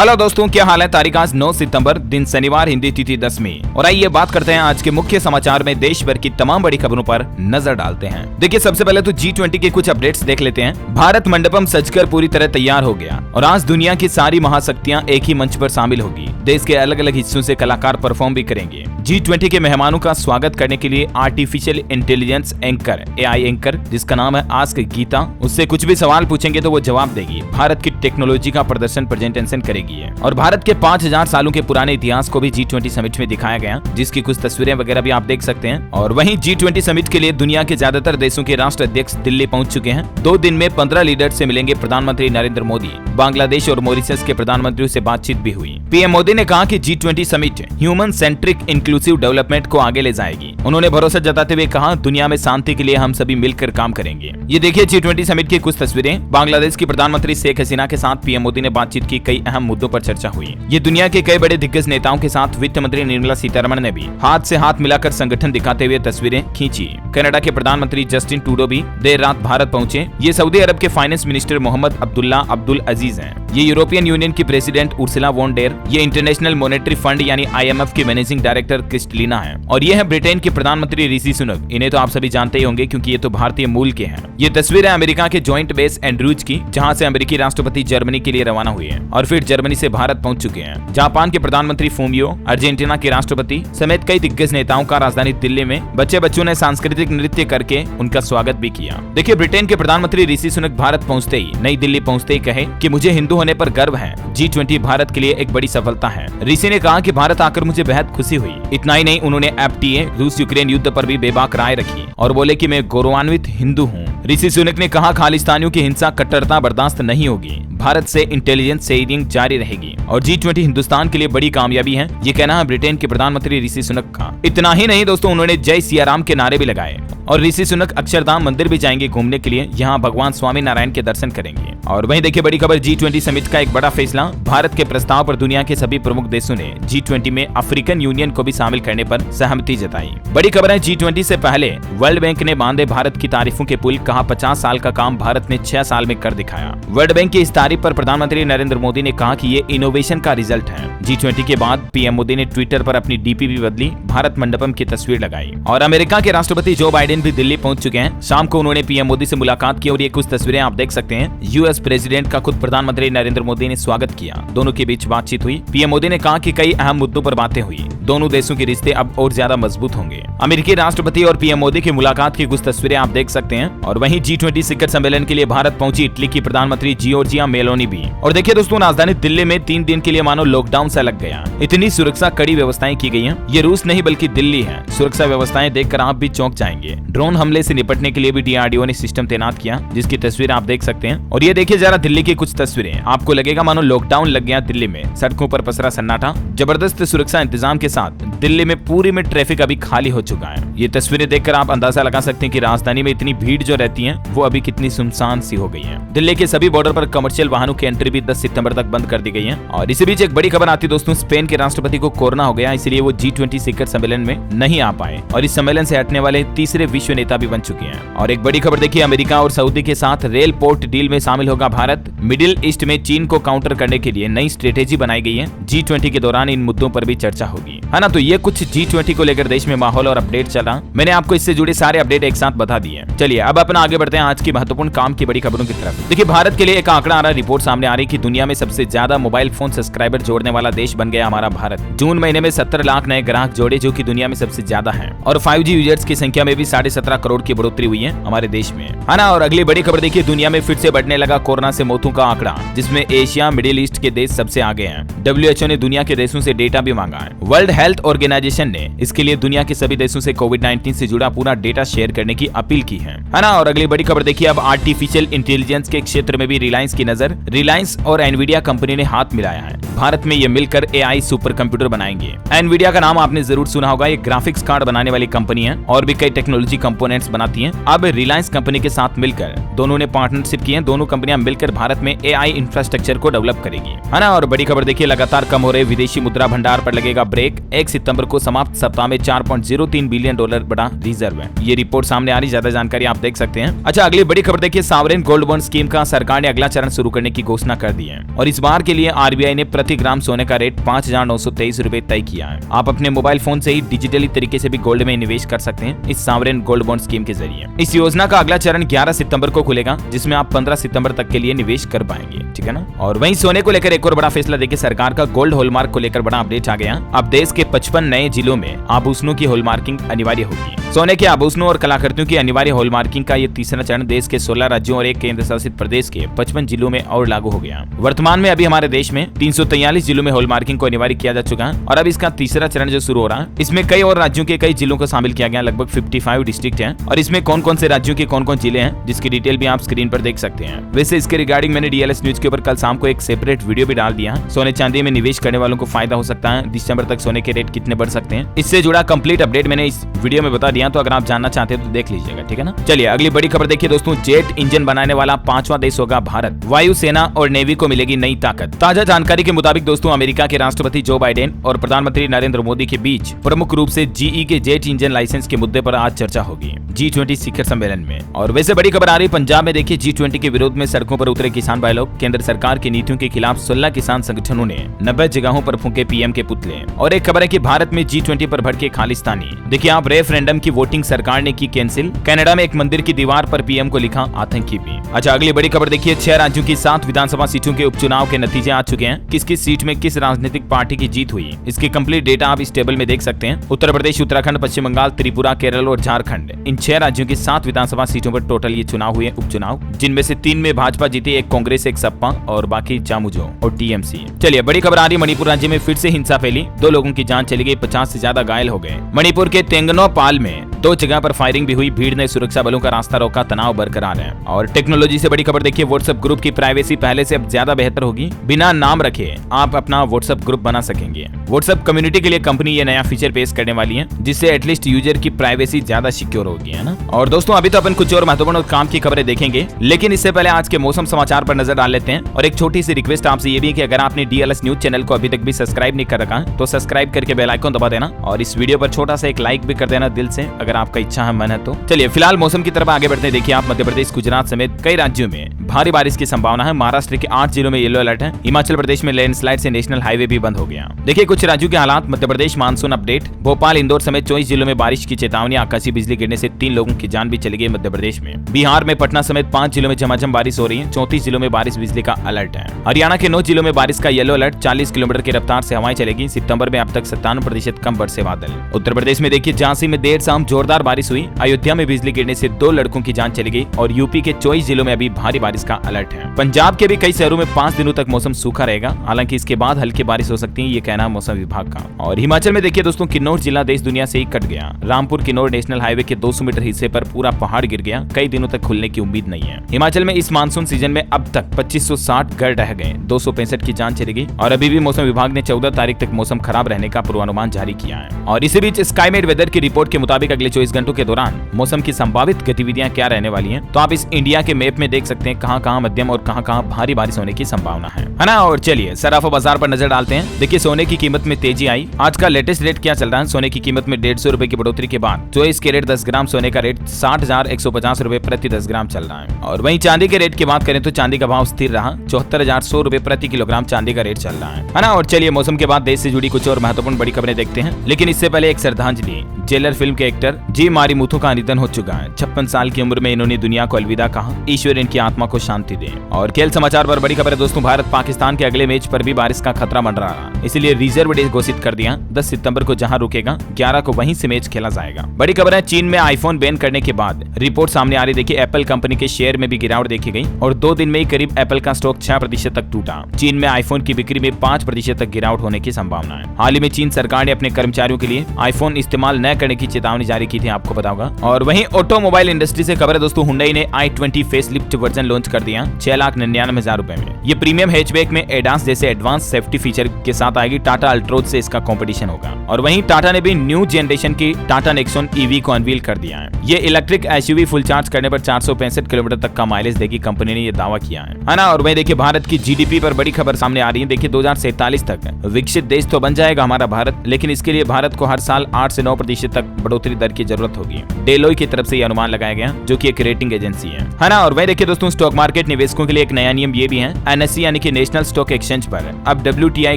Hello दोस्तों, क्या हाल है। तारीख आज 9 सितंबर, दिन शनिवार, हिंदी तिथि 10वीं। और आइए बात करते हैं आज के मुख्य समाचार में देश भर की तमाम बड़ी खबरों पर नजर डालते हैं। देखिए, सबसे पहले तो G20 के कुछ अपडेट्स देख लेते हैं। भारत मंडपम सजकर पूरी तरह तैयार हो गया और आज दुनिया की सारी महाशक्तियां एक ही मंच पर शामिल होगी। देश के अलग अलग हिस्सों से कलाकार परफॉर्म भी करेंगे। G20 के मेहमानों का स्वागत करने के लिए artificial intelligence anchor AI anchor, जिसका नाम है आस्क गीता, उससे कुछ भी सवाल पूछेंगे तो वो जवाब देगी। भारत की टेक्नोलॉजी का प्रदर्शन प्रेजेंटेशन करेगी और भारत के 5000 सालों के पुराने इतिहास को भी G20 समिट में दिखाया गया, जिसकी कुछ तस्वीरें वगैरह भी आप देख सकते हैं। और वहीं G20 समिट के लिए दुनिया के ज्यादातर देशों के राष्ट्र अध्यक्ष दिल्ली पहुंच चुके हैं। 2 दिन में 15 लीडर से मिलेंगे प्रधानमंत्री नरेंद्र मोदी। बांग्लादेश और मॉरिशस के प्रधानमंत्रियों से बातचीत भी हुई। पीएम मोदी ने कहा कि G20 summit human centric inclusive development को आगे ले जाएगी। उन्होंने भरोसा जताते हुए कहा, दुनिया में शांति के लिए हम सभी मिलकर काम करेंगे। ये देखिए G20 समिट की कुछ तस्वीरें। बांग्लादेश की प्रधानमंत्री शेख हसीना के साथ पीएम मोदी ने बातचीत की। कई अहम मुद्दों पर चर्चा हुई। ये दुनिया के कई बड़े दिग्गज नेताओं के साथ वित्त मंत्री निर्मला सीतारमण ने भी हाथ से हाथ मिलाकर संगठन दिखाते हुए तस्वीरें खींची। कनाडा के प्रधानमंत्री जस्टिन ट्रूडो भी देर रात भारत पहुंचे। ये सऊदी अरब के फाइनेंस मिनिस्टर मोहम्मद अब्दुल्ला अब्दुल अजीज हैं। ये यूरोपियन यूनियन की प्रेसिडेंट उर्सुला वॉन डेर, ये इंटरनेशनल मॉनेटरी फंड यानी IMF की मैनेजिंग डायरेक्टर क्रिस्टलिना है, और ये है ब्रिटेन के प्रधानमंत्री ऋषि सुनक। इन्हें तो आप सभी जानते ही होंगे क्योंकि ये तो भारतीय मूल के हैं। ये तस्वीर है अमेरिका के जॉइंट बेस एंड्रूज की, जहां से अमेरिकी राष्ट्रपति जर्मनी के लिए रवाना हुए हैं और फिर जर्मनी से भारत पहुंच चुके हैं। जापान के प्रधानमंत्री फूमियो, अर्जेंटीना के राष्ट्रपति समेत कई दिग्गज नेताओं का राजधानी दिल्ली में बच्चों ने सांस्कृतिक नृत्य करके उनका स्वागत भी किया। देखिए, ब्रिटेन के प्रधानमंत्री ऋषि सुनक भारत पहुंचते ही, नई दिल्ली पहुंचते ही कहे कि मुझे हिंदू होने पर गर्व है। G20 भारत के लिए एक बड़ी सफलता है। ऋषि ने कहा कि भारत आकर मुझे बेहद खुशी हुई। इतना ही नहीं, उन्होंने FTA रूस यूक्रेन युद्ध पर भी बेबाक राय रखी और बोले कि मैं गौरवान्वित हिंदू हूँ। ऋषि सुनक ने कहा, खालिस्तानियों की हिंसा कट्टरता बर्दाश्त नहीं होगी। भारत से इंटेलिजेंस शेयरिंग जारी रहेगी और G20 हिंदुस्तान के लिए बड़ी कामयाबी है, ये कहना है ब्रिटेन के प्रधानमंत्री ऋषि सुनक का। इतना ही नहीं दोस्तों, उन्होंने जय सिया राम के नारे भी लगाए और ऋषि सुनक अक्षरधाम मंदिर भी जाएंगे घूमने के लिए। यहाँ भगवान स्वामी नारायण के दर्शन करेंगे। और वहीं देखिए बड़ी खबर, G20 समिट का एक बड़ा फैसला। भारत के प्रस्ताव पर दुनिया के सभी प्रमुख देशों ने G20 में अफ्रीकन यूनियन को भी शामिल करने पर सहमति जताई। बड़ी खबर है, G20 से पहले वर्ल्ड बैंक ने बांधे भारत की तारीफों के पुल। कहा 50 साल का काम भारत ने 6 साल में कर दिखाया। वर्ल्ड बैंक की इस तारीफ पर प्रधानमंत्री नरेंद्र मोदी ने कहा कि ये इनोवेशन का रिजल्ट है। G20 के बाद पीएम मोदी ने ट्विटर पर अपनी DP भी बदली, भारत मंडपम की तस्वीर लगाई। और अमेरिका के राष्ट्रपति जो बाइडेन भी दिल्ली पहुंच चुके हैं। शाम को उन्होंने पीएम मोदी से मुलाकात की और ये कुछ तस्वीरें आप देख सकते हैं। US प्रेसिडेंट का खुद प्रधानमंत्री नरेंद्र मोदी ने स्वागत किया। दोनों के बीच बातचीत हुई। पीएम मोदी ने कहा कि कई अहम मुद्दों पर बातें हुई। दोनों देशों के रिश्ते अब और ज्यादा मजबूत होंगे। अमेरिकी राष्ट्रपति और पीएम मोदी की मुलाकात की कुछ तस्वीरें आप देख सकते हैं। और वहीं G20 शिखर सम्मेलन के लिए भारत पहुंची इटली की प्रधानमंत्री जियोर्जिया मेलोनी भी। और देखिए दोस्तों, राजधानी दिल्ली में 3 दिन के लिए मानो लॉकडाउन सा लग गया। इतनी सुरक्षा कड़ी व्यवस्थाएं की गई हैं। ये रूस नहीं बल्कि दिल्ली है। सुरक्षा व्यवस्थाएं देखकर आप भी चौंक जाएंगे। ड्रोन हमले से निपटने के लिए भी DRDO ने सिस्टम तैनात किया, जिसकी तस्वीर आप देख सकते हैं। और ये देखिए जरा दिल्ली की कुछ तस्वीरें, आपको लगेगा मानो लॉकडाउन लग गया दिल्ली में। सड़कों पर पसरा सन्नाटा, जबरदस्त सुरक्षा इंतजाम के साथ दिल्ली में पूरी में ट्रैफिक अभी खाली हो चुका है। ये तस्वीरें देखकर आप अंदाजा लगा सकते हैं कि राजधानी में इतनी भीड़ जो रहती है वो अभी कितनी सुनसान सी हो गई है। दिल्ली के सभी बॉर्डर पर कमर्शियल वाहनों की एंट्री भी 10 सितंबर तक बंद कर दी गई है। और इसी बीच एक बड़ी खबर आती दोस्तों, स्पेन के राष्ट्रपति को कोरोना हो गया, इसलिए वो G20 शिखर सम्मेलन में नहीं आ पाए और इस सम्मेलन से हटने वाले तीसरे विश्व नेता भी बन चुके हैं। और एक बड़ी खबर देखिए, अमेरिका और सऊदी के साथ रेल पोर्ट डील में शामिल होगा भारत। मिडिल ईस्ट में चीन को काउंटर करने के लिए नई स्ट्रेटेजी बनाई गई है। G20 के दौरान इन मुद्दों पर भी चर्चा होगी, है ना। तो ये कुछ G20 को लेकर देश में माहौल और अपडेट चला। मैंने आपको इससे जुड़े सारे अपडेट एक साथ बता दिए। चलिए अब अपना आगे बढ़ते हैं आज की महत्वपूर्ण काम की बड़ी खबरों की तरफ। देखिए, भारत के लिए एक आंकड़ा आ रहा, रिपोर्ट सामने आ रही कि दुनिया में सबसे ज्यादा मोबाइल फोन सब्सक्राइबर जोड़ने वाला देश बन गया हमारा भारत। जून महीने में 70 लाख नए ग्राहक जोड़े, जो कि दुनिया में सबसे ज्यादा है। और 5G यूजर्स की संख्या में भी 17.5 करोड़ की बढ़ोतरी हुई है हमारे देश में, है ना। और अगली बड़ी खबर देखिए, दुनिया में फिर से बढ़ने लगा कोरोना से मौतों का आंकड़ा, जिसमें एशिया मिडिल ईस्ट के देश सबसे आगे हैं। WHO ने दुनिया के देशों से डेटा भी मांगा है। वर्ल्ड हेल्थ ऑर्गेनाइजेशन ने इसके लिए दुनिया के सभी देशों से कोविड-19 से जुड़ा पूरा डेटा शेयर करने की अपील की है ना। और अगली बड़ी खबर देखिए, अब आर्टिफिशियल इंटेलिजेंस के क्षेत्र में भी रिलायंस की नजर। रिलायंस और एनवीडिया कंपनी ने हाथ मिलाया है। भारत में ये मिलकर AI सुपर कंप्यूटर बनाएंगे। एनवीडिया का नाम आपने जरूर सुना होगा, ये ग्राफिक्स कार्ड बनाने वाली कंपनी है और भी कई टेक्नोलॉजी कंपोनेंट्स बनाती है। अब रिलायंस कंपनी के साथ मिलकर दोनों ने पार्टनरशिप की है। दोनों कंपनियां मिलकर भारत में AI इंफ्रास्ट्रक्चर को डेवलप करेगी, है ना। और बड़ी खबर देखिए, लगातार कम हो रहे विदेशी मुद्रा भंडार पर लगेगा ब्रेक। 1 सितंबर को समाप्त सप्ताह में $4.03 बिलियन बढ़ा रिजर्व है। ये रिपोर्ट सामने आ रही, ज्यादा जानकारी आप देख सकते करते हैं। अच्छा, अगली बड़ी खबर देखिए, सॉवरेन गोल्ड बॉन्ड स्कीम का सरकार ने अगला चरण शुरू करने की घोषणा कर दी है और इस बार के लिए आरबीआई ने प्रति ग्राम सोने का रेट 5,923 रुपए तय किया है। आप अपने मोबाइल फोन से ही डिजिटली तरीके से भी गोल्ड में निवेश कर सकते हैं इस सॉवरेन गोल्ड बॉन्ड स्कीम के जरिए। इस योजना का अगला चरण 11 सितंबर को खुलेगा, जिसमें आप 15 सितंबर तक के लिए निवेश कर पाएंगे, ठीक है ना। और वहीं सोने को लेकर एक और बड़ा फैसला देखिए, सरकार का गोल्ड हॉलमार्क को लेकर बड़ा अपडेट आ गया। अब देश के 55 नए जिलों में आभूषणों की हॉलमार्किंग अनिवार्य होगी। सोने के आभूषणों और कलाकृतियों की अनिवार्य हॉलमार्किंग का ये तीसरा चरण देश के 16 राज्यों और एक केंद्र शासित प्रदेश के 55 जिलों में और लागू हो गया। वर्तमान में अभी हमारे देश में 343 जिलों में हॉलमार्किंग को अनिवार्य किया जा चुका है और अब इसका तीसरा चरण जो शुरू हो रहा है, इसमें कई और राज्यों के कई जिलों को शामिल किया गया। लगभग 55 डिस्ट्रिक्ट हैं और इसमें कौन कौन से राज्यों के कौन कौन जिले हैं जिसकी डिटेल भी आप स्क्रीन पर देख सकते हैं। वैसे इसके रिगार्डिंग मैंने डीएलएस न्यूज के ऊपर कल शाम को एक सेपरेट वीडियो भी डाल दिया। सोने चांदी में निवेश करने वालों को फायदा हो सकता है, दिसंबर तक सोने के रेट कितने बढ़ सकते हैं, इससे जुड़ा कंप्लीट अपडेट मैंने इस वीडियो में बता दिया। तो अगर आप जानना चाहते हैं तो देख लीजिएगा, ठीक है ना। चलिए अगली बड़ी खबर देखिए दोस्तों, जेट इंजन बनाने वाला 5वां देश होगा भारत। वायुसेना और नेवी को मिलेगी नई ताकत। ताजा जानकारी के मुताबिक दोस्तों, अमेरिका के राष्ट्रपति जो बाइडेन और प्रधानमंत्री नरेंद्र मोदी के बीच प्रमुख रूप से जीई के जेट इंजन लाइसेंस के मुद्दे पर आज चर्चा होगी G20 शिखर सम्मेलन में। और वैसे बड़ी खबर आ रही पंजाब में देखिए, G20 के विरोध में सड़कों पर उतरे किसान भाई लोग। केंद्र सरकार की नीतियों के खिलाफ 16 किसान संगठनों ने 90 जगहों पर फूंके पीएम के पुतले। और एक खबर है कि भारत में G20 पर भड़के खालिस्तानी। देखिए आप, रेफरेंडम की वोटिंग सरकार ने की कैंसिल। कनाडा में एक मंदिर की दीवार पर पीएम को लिखा आतंकी भी। अच्छा, अगली बड़ी खबर देखिए, 6 राज्यों की 7 विधानसभा सीटों के उपचुनाव के नतीजे आ चुके हैं। किस किस सीट में किस राजनीतिक पार्टी की जीत हुई, इसकी कंप्लीट डेटा आप इस टेबल में देख सकते हैं। उत्तर प्रदेश, उत्तराखंड, पश्चिम बंगाल, त्रिपुरा, केरल और झारखंड, इन 6 राज्यों की 7 विधानसभा सीटों पर टोटल ये चुनाव हुए उपचुनाव, जिनमें से 3 में भाजपा जीती, एक कांग्रेस, एक सपा और बाकी जामुजो और टीएमसी। चलिए बड़ी खबर आ रही, मणिपुर राज्य में फिर से हिंसा फैली, 2 लोगों की जान चली गई, 50 से ज्यादा घायल हो गए। मणिपुर के तेंगनोपाल में 2 जगह पर फायरिंग भी हुई, भीड़ ने सुरक्षा बलों का रास्ता रोका, तनाव बरकरार है। और टेक्नोलॉजी से बड़ी खबर देखिए, व्हाट्सएप ग्रुप की प्राइवेसी पहले से अब ज्यादा बेहतर होगी। बिना नाम रखे आप अपना व्हाट्सएप ग्रुप बना सकेंगे। व्हाट्सएप कम्युनिटी के लिए कंपनी ये नया फीचर पेश करने वाली है, जिससे एटलीस्ट यूजर की प्राइवेसी ज्यादा सिक्योर होगी, है ना। और दोस्तों अभी तो अपन कुछ और महत्वपूर्ण और काम की खबरें देखेंगे, लेकिन इससे पहले आज के मौसम समाचार पर नजर डाल लेते हैं। और एक छोटी सी रिक्वेस्ट आपसे ये भी कि अगर आपने डीएलएस न्यूज चैनल को अभी तक भी सब्सक्राइब नहीं कर रखा है तो सब्सक्राइब करके बेल आइकन दबा देना और इस वीडियो पर छोटा सा एक लाइक भी कर देना दिल से, अगर आपका इच्छा है, मन है तो। चलिए फिलहाल मौसम की तरफ आगे बढ़ते हैं। देखिए आप, मध्य प्रदेश, गुजरात समेत कई राज्यों में भारी बारिश की संभावना है। महाराष्ट्र के 8 जिलों में येलो अलर्ट है। हिमाचल प्रदेश में लैंडस्लाइड से नेशनल हाईवे भी बंद हो गया। देखिए कुछ राज्यों के हालात। मध्य प्रदेश मानसून अपडेट, भोपाल, इंदौर समेत 24 जिलों में बारिश की चेतावनी। आकाशीय बिजली गिरने से 3 लोगों की जान भी चली गई मध्य प्रदेश में। बिहार में पटना समेत 5 जिलों में झमाझम बारिश हो रही है। 34 जिलों में बारिश बिजली का अलर्ट है। हरियाणा के 9 जिलों में बारिश का येलो अलर्ट, 40 किलोमीटर की रफ्तार से हवाएं चलेगी। सितंबर में अब तक 57% कम बरसे बादल। उत्तर प्रदेश में देखिए, झांसी में देर शाम जोरदार बारिश हुई। अयोध्या में बिजली गिरने से 2 लड़कों की जान चली गई। और यूपी के 24 जिलों में अभी भारी बारिश का अलर्ट है। पंजाब के भी कई शहरों में 5 दिनों तक मौसम सूखा रहेगा, हालांकि इसके बाद हल्की बारिश हो सकती है, ये कहना है मौसम विभाग का। और हिमाचल में देखिए दोस्तों, किन्नौर जिला देश दुनिया से ही कट गया। रामपुर किन्नौर नेशनल हाईवे के 200 मीटर हिस्से पर पूरा पहाड़ गिर गया। कई दिनों तक खुलने की उम्मीद नहीं है। हिमाचल में इस मानसून सीजन में अब तक 2560 घर रह गए, 265 की जान चली गई। और अभी भी मौसम विभाग ने 14 तारीख तक मौसम खराब रहने का पूर्वानुमान जारी किया है। और इसी बीच स्काईमेट वेदर की रिपोर्ट के मुताबिक अगले 24 घंटों के दौरान मौसम की संभावित गतिविधियां क्या रहने वाली हैं, तो आप इस इंडिया के मैप में देख सकते हैं कहां-कहां मध्यम और कहां-कहां भारी बारिश होने की संभावना है ना। और चलिए सराफा बाजार पर नजर डालते हैं। देखिए सोने की कीमत में तेजी आई। आज का लेटेस्ट रेट क्या चल रहा है? सोने की कीमत में 150 रुपए की बढ़ोतरी के बाद 24 कैरेट 10 ग्राम सोने का रेट 60,150 रुपए प्रति 10 ग्राम चल रहा है। और वहीं चांदी के रेट की बात करें तो चांदी का भाव स्थिर रहा, 74,100 रुपए प्रति किलोग्राम चांदी का रेट चल रहा है ना। और चलिए मौसम के बाद देश से जुड़ी कुछ और महत्वपूर्ण बड़ी खबरें देखते हैं, लेकिन इससे पहले एक श्रद्धांजलि। जेलर फिल्म के एक्टर जी मारीमुथु का निधन हो चुका है। 56 साल की उम्र में इन्होंने दुनिया को अलविदा कहा। ईश्वर इनकी आत्मा को शांति दे। और खेल समाचार पर बड़ी खबर है दोस्तों, भारत पाकिस्तान के अगले मैच पर भी बारिश का खतरा मंडरा रहा, इसलिए रिजर्व डे घोषित कर दिया। 10 सितंबर को जहां रुकेगा 11 को वहीं से मैच खेला जाएगा। बड़ी खबर है, चीन में आईफोन बैन करने के बाद रिपोर्ट सामने आ रही। देखिए एप्पल कंपनी के शेयर में भी गिरावट देखी गई और 2 दिन में ही करीब एप्पल का स्टॉक 6% तक टूटा। चीन में आईफोन की बिक्री में 5% तक गिरावट होने की संभावना है। हाल ही में चीन सरकार ने अपने कर्मचारियों के लिए आईफोन इस्तेमाल न करने की चेतावनी जारी की थी, आपको पता होगा। और वहीं ऑटोमोबाइल इंडस्ट्री से खबर है दोस्तों, हुंडई ने i20 फेसलिफ्ट वर्जन लॉन्च कर दिया 6,99,000 रुपए में। ये प्रीमियम हैचबैक में एडास जैसे एडवांस सेफ्टी फीचर के साथ आएगी। टाटा अल्ट्रोज से इसका कंपटीशन होगा। और वहीं टाटा ने भी न्यू जनरेशन की टाटा नेक्सॉन ईवी को अनवील कर दिया है। ये इलेक्ट्रिक एसयूवी फुल चार्ज करने पर 465 किलोमीटर तक का माइलेज देगी, कंपनी ने ये दावा किया है ना। और वहीं देखिए भारत की जीडीपी पर बड़ी खबर सामने आ रही है। देखिए 2047 तक विकसित देश तो बन जाएगा हमारा भारत, लेकिन इसके लिए भारत को हर साल 8 से 9% 20% तक बढ़ोतरी दर की जरूरत होगी। डेलोई की तरफ से ये अनुमान लगाया गया, जो कि एक रेटिंग एजेंसी है ना। और वही देखिए दोस्तों, स्टॉक मार्केट निवेशकों के लिए एक नया नियम ये भी है, एनएसई यानी कि नेशनल स्टॉक एक्सचेंज पर अब WTI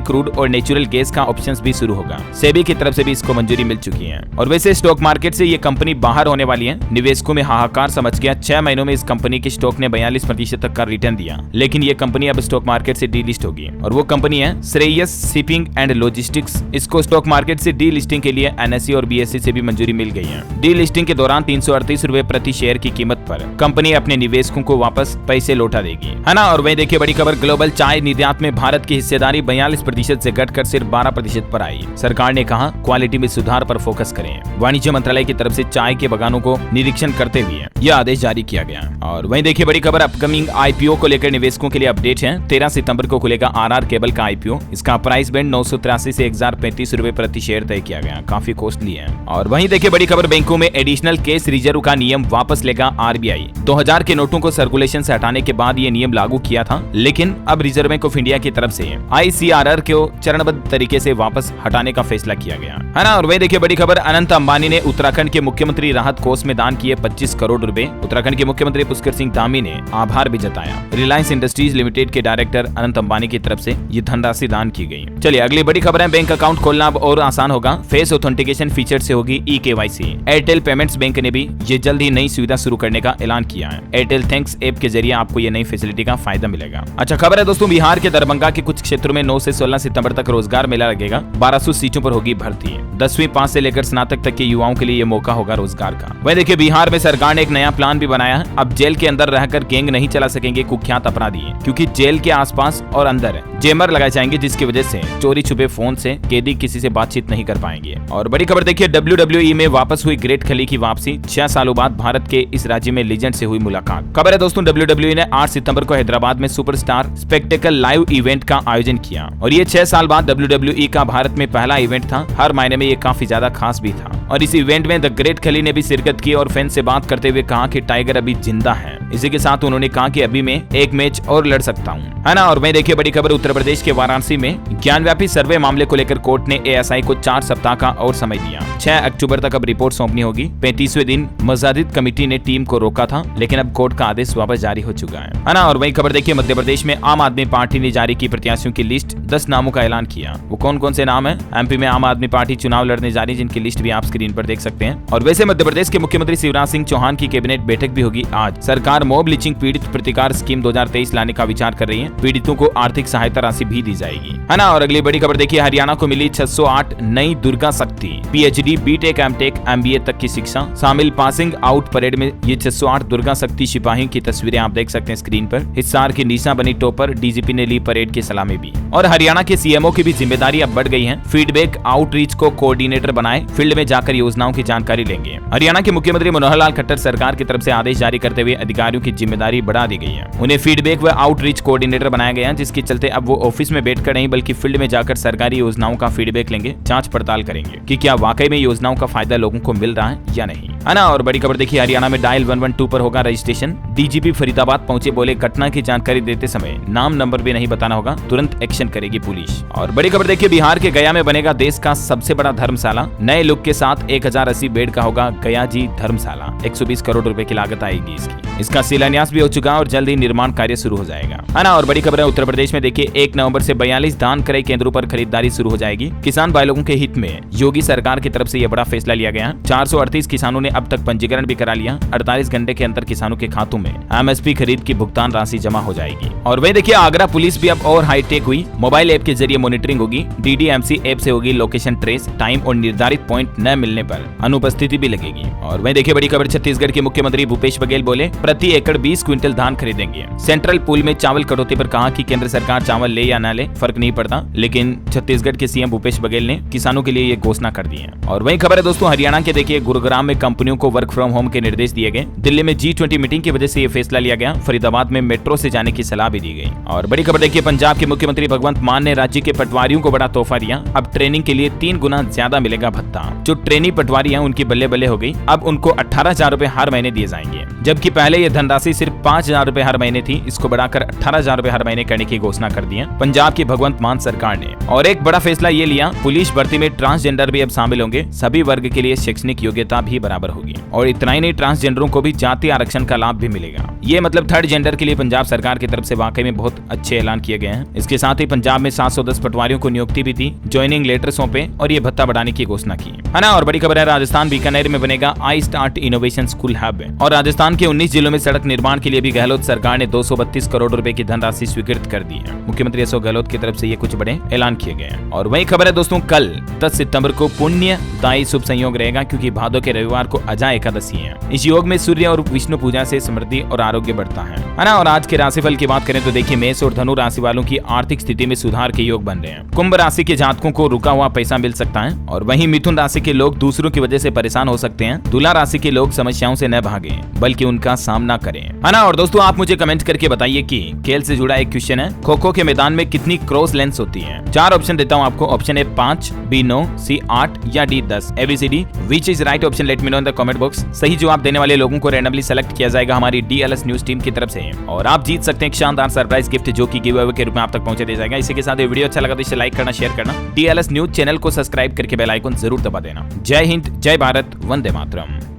क्रूड और नेचुरल गैस का ऑप्शंस भी शुरू होगा। सेबी की तरफ से भी इसको मंजूरी मिल चुकी है। और वैसे स्टॉक मार्केट से ये कंपनी बाहर होने वाली है। निवेशकों में हाहाकार समझ गया। 6 महीनों में इस कंपनी के स्टॉक ने 42% तक का रिटर्न दिया, लेकिन ये कंपनी अब स्टॉक मार्केट से डीलिस्ट होगी। और वो कंपनी है श्रेयस शिपिंग एंड लॉजिस्टिक्स। इसको स्टॉक मार्केट से डीलिस्टिंग के लिए एनएसई और बीएसई से भी मंजूरी मिल गई है। डीलिस्टिंग के दौरान 338 रुपए प्रति शेयर की कीमत पर कंपनी अपने निवेशकों को वापस पैसे लौटा देगी, है ना। और वही देखिए बड़ी खबर, ग्लोबल चाय निर्यात में भारत की हिस्सेदारी 42% से घटकर सिर्फ 12% पर आई। सरकार ने कहा क्वालिटी में सुधार पर फोकस करें। वाणिज्य मंत्रालय की तरफ से चाय के बागानों को निरीक्षण करते हुए यह आदेश जारी किया गया। और वहीं देखिए बड़ी खबर, अपकमिंग आईपीओ को लेकर निवेशकों के लिए अपडेट है। 13 सितंबर को खुलेगा आरआर केबल का आईपीओ। इसका प्राइस बैंड 983 से 1035 रुपए प्रति शेयर तय किया गया, काफी कॉस्टली है। और वहीं देखिए बड़ी खबर, बैंकों में एडिशनल कैश रिजर्व का नियम वापस लेगा आरबीआई। 2000 के नोटों को सर्कुलेशन से हटाने के बाद ये नियम लागू किया था, लेकिन अब रिजर्व बैंक ऑफ इंडिया की तरफ से आईसीआरआर को चरणबद्ध तरीके से वापस हटाने का फैसला किया गया, है ना। और वही देखिए बड़ी खबर, अनंत अंबानी ने उत्तराखंड के मुख्यमंत्री राहत कोष में दान किए 25 करोड़ रुपए। उत्तराखंड के मुख्यमंत्री पुष्कर सिंह धामी ने आभार भी जताया। रिलायंस इंडस्ट्रीज लिमिटेड के डायरेक्टर अनंत अंबानी की तरफ से ये धनराशि दान की गई। चलिए अगली बड़ी खबर है, बैंक अकाउंट खोलना अब और आसान होगा। फेस ऑथेंटिकेशन फीचर से होगी eKYC। एयरटेल पेमेंट्स बैंक ने भी ये जल्द ही नई सुविधा शुरू करने का ऐलान किया है। एयरटेल थैंक्स ऐप के जरिए आपको ये नई फैसिलिटी का फायदा मिलेगा। अच्छा खबर है दोस्तों, बिहार के दरभंगा के कुछ क्षेत्रों में 9 से 16 सितंबर तक रोजगार मेला लगेगा। 1200 सीटों पर होगी भर्ती। 10वीं पास से लेकर स्नातक तक के युवाओं के लिए ये मौका होगा रोजगार का। वह देखिए बिहार में सरकार ने एक नया प्लान भी बनाया है। अब जेल के अंदर रहकर गैंग नहीं चला सकेंगे कुख्यात अपराधी, क्योंकि जेल के आसपास और अंदर जेमर लगाए जाएंगे, जिसकी वजह से चोरी छुपे फोन से कैदी किसी से बातचीत नहीं कर पाएंगे। और बड़ी खबर देखिए, WWE में वापस हुई ग्रेट खली की वापसी। 6 सालों बाद भारत के इस राज्य में लीजेंड से हुई मुलाकात। खबर है दोस्तों, WWE ने 8 सितंबर को हैदराबाद में सुपरस्टार स्पेक्टेकल लाइव इवेंट का आयोजन किया, और ये 6 साल बाद WWE का भारत में पहला इवेंट था। हर मायने में ये काफी ज्यादा खास भी था। और इस इवेंट में द ग्रेट खली ने भी शिरकत की और फैन से बात करते हुए कहा कि टाइगर अभी जिंदा है। इसी के साथ उन्होंने कहा कि अभी मैं एक मैच और लड़ सकता हूँ, है ना। और मैं देखिए बड़ी खबर, उत्तर प्रदेश के वाराणसी में ज्ञानव्यापी सर्वे मामले को लेकर कोर्ट ने एएसआई को 4 सप्ताह का और समय दिया। 6 अक्टूबर तक अब रिपोर्ट सौंपनी होगी। 35वें दिन मजादिद कमेटी ने टीम को रोका था, लेकिन अब कोर्ट का आदेश वापस जारी हो चुका है ना। और वही खबर देखिए, मध्य प्रदेश में आम आदमी पार्टी ने जारी की प्रत्याशियों की लिस्ट। 10 नामों का ऐलान किया। वो कौन कौन से नाम है? एमपी में आम आदमी पार्टी चुनाव लड़ने जा रही, जिनकी लिस्ट भी आप स्क्रीन पर देख सकते हैं। और वैसे मध्य प्रदेश के मुख्यमंत्री शिवराज सिंह चौहान की कैबिनेट बैठक भी होगी आज। सरकार मॉब लिंचिंग पीड़ित प्रतिकार स्कीम 2023 लाने का विचार कर रही है। पीड़ितों को आर्थिक सहायता राशि भी दी जाएगी, है ना। और अगली बड़ी खबर देखिए, हरियाणा को मिली 608 नई दुर्गा शक्ति। पीएचडी, बीटेक, एमटेक, एमबीए तक की शिक्षा शामिल। पासिंग आउट परेड में ये 608 दुर्गा शक्ति सिपाहियों की तस्वीरें आप देख सकते हैं स्क्रीन पर। हिसार की निशा बनी टॉपर। डीजीपी ने ली परेड की सलामी भी। और हरियाणा के सीएमओ की भी जिम्मेदारी अब बढ़ गई है। फीडबैक आउटरीच को कोऑर्डिनेटर बनाए, फील्ड में जाकर योजनाओं की जानकारी लेंगे। हरियाणा के मुख्यमंत्री मनोहर लाल खट्टर सरकार की तरफ से आदेश जारी करते हुए अधिकारियों की जिम्मेदारी बढ़ा दी गई है। उन्हें फीडबैक व आउटरीच कोऑर्डिनेटर बनाया गया है, जिसके चलते अब वो ऑफिस में बैठकर नहीं बल्कि फील्ड में जाकर सरकारी योजनाओं का फीडबैक लेंगे, जांच पड़ताल करेंगे कि क्या वाकई में योजनाओं का फायदा लोगों को मिल रहा है या नहीं, है ना। और बड़ी खबर देखिए, हरियाणा में डायल 112 पर होगा रजिस्ट्रेशन। डीजीपी फरीदाबाद पहुंचे, बोले घटना की जानकारी देते समय नाम नंबर भी नहीं बताना होगा, तुरंत एक्शन करेगी पुलिस। और बड़ी खबर देखिए, बिहार के गया में बनेगा देश का सबसे बड़ा धर्मशाला। नए लुक के साथ 1080 बेड का होगा गया जी धर्मशाला। 120 करोड़ रुपए की लागत आएगी इसका शिलान्यास भी हो चुका और जल्द ही निर्माण कार्य शुरू हो जाएगा, है ना। और बड़ी खबर है, उत्तर प्रदेश में देखिए 1 नवंबर से 42 धान क्रय केंद्रों पर खरीदारी शुरू हो जाएगी। किसान भाई लोगों के हित में योगी सरकार की तरफ से यह बड़ा फैसला लिया गया। 438 किसानों ने अब तक पंजीकरण भी करा लिया। 48 घंटे के अंदर किसानों के खातों में एमएसपी खरीद की भुगतान राशि जमा हो जाएगी। और वही देखिए, आगरा पुलिस भी अब और हाईटेक हुई। मोबाइल ऐप के जरिए मॉनिटरिंग होगी। डीडीएमसी ऐप से होगी लोकेशन ट्रेस। टाइम और निर्धारित पॉइंट न मिलने पर अनुपस्थिति भी लगेगी। और वही देखिए बड़ी खबर, छत्तीसगढ़ के मुख्यमंत्री भूपेश बघेल बोले प्रति एकड़ 20 क्विंटल धान खरीदेंगे। सेंट्रल पूल में चावल कटौती पर कहा कि केंद्र सरकार चावल ले या न ले फर्क नहीं पड़ता, लेकिन छत्तीसगढ़ के सीएम भूपेश बघेल ने किसानों के लिए ये घोषणा कर दी है। और वही खबर है दोस्तों, हरियाणा के देखिए गुरुग्राम में कंपनियों को वर्क फ्रॉम होम के निर्देश दिए गए। दिल्ली में G20 मीटिंग की वजह से ये फैसला लिया गया। फरीदाबाद में मेट्रो से जाने की सलाह भी दी गई। और बड़ी खबर देखिए, पंजाब के मुख्यमंत्री भगवंत मान ने राज्य के पटवारियों को बड़ा तोहफा दिया। अब ट्रेनिंग के लिए 3 गुना ज्यादा मिलेगा भत्ता। जो ट्रेनी पटवारी है उनकी बल्ले बल्ले हो गई। अब उनको 18,000 रुपए हर महीने दिए जाएंगे, जबकि पहले ये धनराशि सिर्फ 5,000 रुपए हर महीने थी, इसको बढ़ाकर 18,000 रुपए हर महीने करने की घोषणा कर दी है पंजाब की भगवंत मान सरकार ने। और एक बड़ा फैसला ये लिया, पुलिस भर्ती में ट्रांसजेंडर भी अब शामिल होंगे, सभी वर्ग के लिए शैक्षणिक योग्यता भी बराबर होगी। और इतना ही नहीं, ट्रांसजेंडरों को भी जातीय आरक्षण का लाभ भी मिलेगा। ये मतलब थर्ड जेंडर के लिए पंजाब सरकार की तरफ से वाकई में बहुत अच्छे ऐलान किए गए हैं। इसके साथ ही पंजाब में 710 पटवारियों को नियुक्ति भी थी, ज्वाइनिंग लेटर सौंपे और ये भत्ता बढ़ाने की घोषणा की है ना। और बड़ी खबर है, राजस्थान बीकानेर में बनेगा I start innovation school hub. और राजस्थान के 19 जिलों में सड़क निर्माण के लिए भी गहलोत सरकार ने 232 करोड़ रुपए की धनराशि स्वीकृत कर दी है। मुख्यमंत्री अशोक गहलोत की तरफ से ये कुछ बड़े ऐलान किए गए हैं। और वही खबर है दोस्तों, कल 10 सितंबर को पुण्यदायी शुभ संयोग रहेगा, क्योंकि भादों के रविवार को अजा एकादशी है। इस योग में सूर्य और विष्णु पूजा से समृद्धि और आरोग्य बढ़ता है ना। और आज के राशिफल की बात करें तो देखिए, मेष और धनु राशि वालों की आर्थिक स्थिति में सुधार के योग बन रहे हैं। कुंभ राशि के जातकों को रुका हुआ पैसा मिल सकता है। और वहीं मिथुन राशि के लोग दूसरों की वजह से परेशान हो सकते हैं। तुला राशि के लोग समस्याओं से न भागे बल्कि उनका सामना करें, है ना। और दोस्तों आप मुझे कमेंट करके बताइए कि खेल से जुड़ा एक क्वेश्चन है, खो खो के मैदान में कितनी क्रॉस लेंस होती है। 4 ऑप्शन देता हूँ आपको। ऑप्शन ए 5, बी 9, सी 8 या D 10। ABCD which is right option, let me know in the comment box. सही जवाब देने वाले लोगों को रैंडमली सेलेक्ट किया जाएगा हमारी DLS न्यूज टीम की तरफ से, और आप जीत सकते हैं एक शानदार सरप्राइज गिफ्ट, जो कि गिव अवे के रूप में आप तक पहुंचा दिया जाएगा। इसी के साथ ये वीडियो अच्छा लगा तो इसे लाइक करना, शेयर करना, DLS न्यूज चैनल को सब्सक्राइब करके बेल आइकन जरूर दबा देना। जय हिंद, जय भारत, वंदे मातरम।